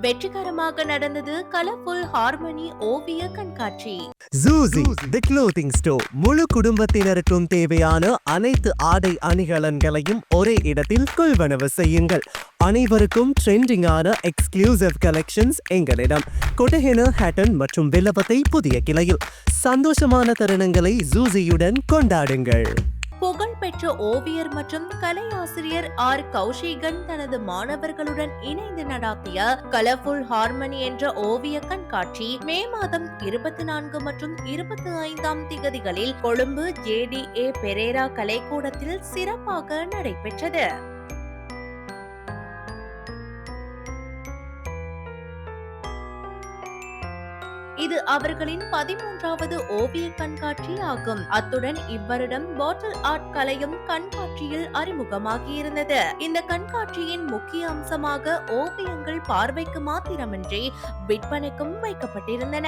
வெற்றிகரமாக நடந்தது colourful harmony ஓவிய கண்காட்சி. ஜூசி தி க்ளோத்திங் ஸ்டோர் முழு குடும்பத்தினருக்கும் தேவையான அனைத்து ஆடை அணிகலன்களையும் ஒரே இடத்தில் கொள்வனவு செய்யுங்கள். அனைவருக்கும் ட்ரெண்டிங்கான எக்ஸ்க்ளூசிவ் கலெக்ஷன்ஸ் எங்களிடம். கொட்டஹென, ஹேட்டன் மற்றும் வில்லபத்தை புதிய கிளையில். சந்தோஷமான தருணங்களை ஜூசியுடன் கொண்டாடுங்கள். புகழ்பெற்ற ஓவியர் மற்றும் கலையாசிரியர் ஆர் கௌஷிகன் தனது மாணவர்களுடன் இணைந்து நடாத்திய கலர்ஃபுல் ஹார்மனி என்ற ஓவிய கண்காட்சி மே மாதம் 24 மற்றும் 25 திகதிகளில் கொழும்பு JDA பெரேரா கலைக்கூடத்தில் சிறப்பாக நடைபெற்றது. இது அவர்களின் 13வது ஓவிய கண்காட்சி ஆகும். அத்துடன் இவ்வருடம் பாட்டில் ஆர்ட் கலையும் கண்காட்சியில் அறிமுகமாகியிருந்தது. இந்த கண்காட்சியின் முக்கிய அம்சமாக ஓவியங்கள் பார்வைக்கு மாத்திரமின்றி விற்பனைக்கும் வைக்கப்பட்டிருந்தன.